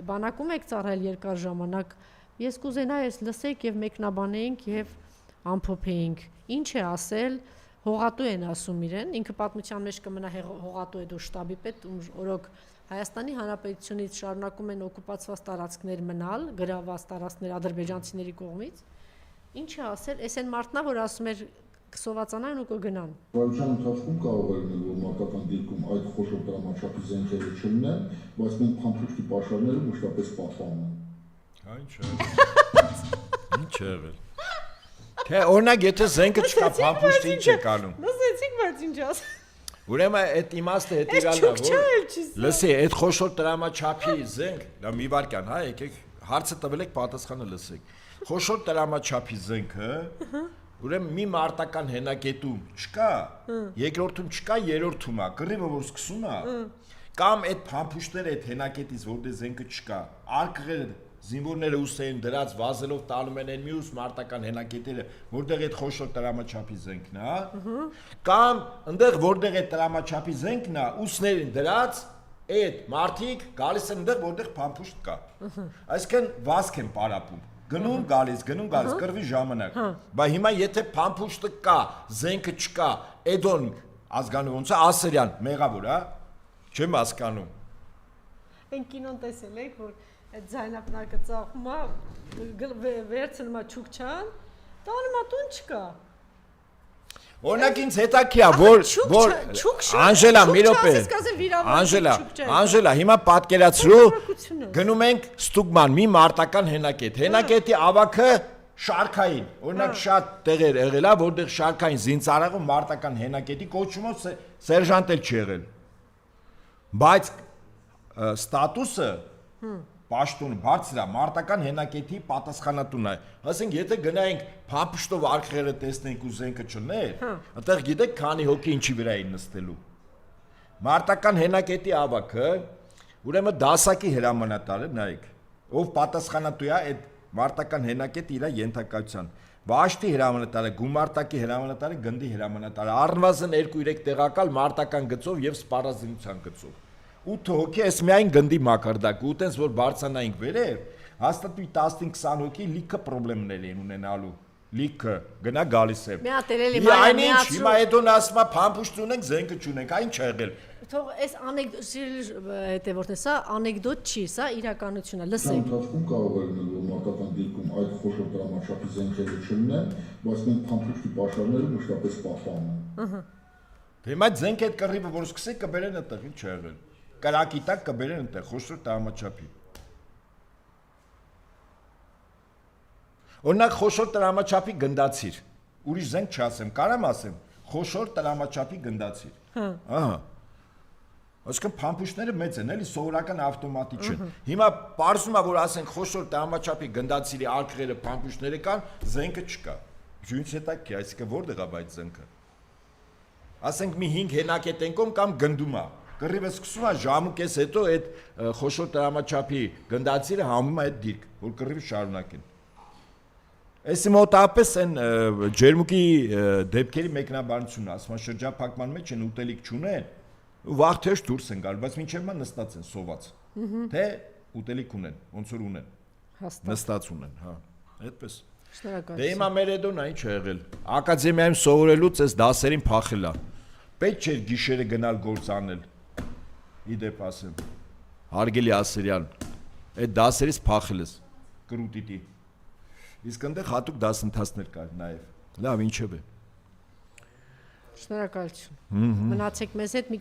բանակում եք ծառայել երկար ժամանակ, ես կուզենայի ես լսենք եւ մեկնաբանեինք եւ ամփոփեինք, ինչ է ասել, հողատու են ասում իրեն, ինքը պատմության մեջ կմնա հողատու է դու շտաբի պետ, օրոք Հայաստանի Հանրապետությունից շարունակում են օկուպացված տարածքներ մնալ, գրաված տարածքներ ադրբեջանցիների կողմից, ինչ է ասել, այս են մարդնա, որ ասում էր կսովացանան ու կգնան։ Վարության ընթացքում կարող է լինել, որ մարտական դիրքում այդ խոշոր դրամաչափի զենքերը չլինեն, բայց մենք փամփուշտի պաշարները մշտապես պահպանում ենք։ Ինչ է եղել։ Թե օրինակ եթե զենքը չկա փամփուշտի ինչ է կանում։ Լսեցիք, բայց ինչ ասել։ Ուրեմն այդ իմաստը հետեւյալն է, որ լսի, այդ խոշոր տրամաչափի զենք, դա մի վարքան, հա, եկեք հարցը տվել եք, պատասխանը լսեք։ Խոշոր տրամաչափի զենքը, ուրեմն մի մարտական հենակետում չկա, երկրորդում չկա, երրորդում է, կռիվը որ սկսում է, կամ այդ փամփուշտները այդ հենակետից որտեղ զենքը չկա, արկղերը զինվորները ուսեին դրած վազելով տանում են մյուս մարտական հենակետերը, որտեղ այդ խոշոր տրամաչափի զենքն է, կամ այնտեղ որտեղ այդ տրամաչափի զենքն է, ուսներին դրած այդ մարտիկ գալիս են այնտեղ որտեղ փամփուշտ կա։ Այսինքն վազք են պարապում, գնում գալիս, կռվի ժամանակ։ Բայց հիմա եթե փամփուշտը կա, զենքը չկա, Էդոն ազգանու ոնց է Ասերյան, մեղավոր, հա։ Չեմ հասկանում։ Այն կինոն տեսել եք, որ այդ ձայնապնակը ծախում է, վերցնում է Չուկչան, տանում է տուն չկա։ Օրինակ ինձ հետաքրքիր է, որ Անժելա, մի րոպե։ Անժելա, հիմա պատկերացրու, գնում ենք Ստուգման մի մարտական հենակետ։ Հենակետի ավագը շարքային, օրինակ շատ տեղեր եղել է, որտեղ շարքային զինծառայողը մարտական հենակետի կոչումով սերժանտ էլ չի եղել։ Բայց ստատուսը Պաշտոնը բարձր է, մարտական հենակետի պատասխանատուն է։ Ասենք, եթե գնայինք փամփուշտով արկղերը տեսնենք ու զենքը չներ, այնտեղ գիտեք քանի հոգի ինչի վրա էին նստելու։ Մարտական հենակետի ավագը, ուրեմն դասակի հրամանատարը, նայեք, ով պատասխանատու է այդ մարտական հենակետի իր ենթակայության։ Վաշտի հրամանատարը, գումարտակի հրամանատարը, գնդի հրամանատարը, առնվազն 2-3 տեղակալ մարտական գծով եւ սպառազինության գծով։ 8 հոգի էս միայն գնդի մակարդակ, ու տենց որ բարձանայինք վերև, հաստատ մի 15-20 հոգի լիքը պրոբլեմներ են ունենալու, լիքը, գնա գալիս է։ Մի հատ էլ այնինչ, հիմա Էդոն ասում է փամփուշտ ունենք, զենքը չունենք, այն չի եղել։ Թող այս հետևորդն է, սա անեկդոտ չի, սա իրականություն է, լսեք։ Ընթացքում կարող է լինել, որ մարտական դիրքում այդ խոշոր դրամաչափի զենքերը չլինեն, բայց մենք փամփուշտի պաշարները մշտապես պահպանում ենք։ Հիմա զենք այդ կռիվը որ սկսի կբերեն այդտեղ, ինչ է եղել։ Կրակի տակ կբերեն այնտեղ խոշոր տրամաչափի։ Օրինակ խոշոր տրամաչափի գնդացիր։ Ուրիշ զենք չասեմ, կարամ ասեմ, խոշոր տրամաչափի գնդացիր։ Ահա։ Այսինքն փամփուշտները մեծ են, էլի սովորական ավտոմատի չեն։ Հիմա պարզում է որ ասենք խոշոր տրամաչափի գնդացիրի արկղերը փամփուշտները կան, զենքը չկա։ Ինչ հետաքրքիր, այսինքն որտեղ է այդ զենքը։ Ասենք մի 5 հենակետ ենկոմ կամ գնդում է։ Կռիվը սկսում է ժամուկես հետո այդ խոշոր տրամաչափի գնդացիրը համում է այդ դիրք, որ կռիվը շարունակեն։ Էսի մոտապես են ջերմուկի դեպքերի մեկնաբանությունն ասում է շրջափակման մեջ են ուտելիք չունեն, վաղ թեժ դուրս են գալ, բայց մինչև մա նստած են սոված։ Թե ուտելիք ունեն, ոնց որ ունեն։ Նստած ունեն, հա, այդպես։ Դե հիմա մեր Էդոնը ինչ է եղել։ Ակադեմիայում սովորելուց էս դասերին փախել է։ Պետք չէր գիշերը գնալ գործ անել։ Իդեպ ասեմ, հարգելի Ասերյան, այդ դասերից փախել ես, կրուտիտի, իսկ ընդեղ հատուկ դասընթացներ կար նաև, լավ ինչև է։ Շնորհակալություն, մնացեք մեզ հետ մի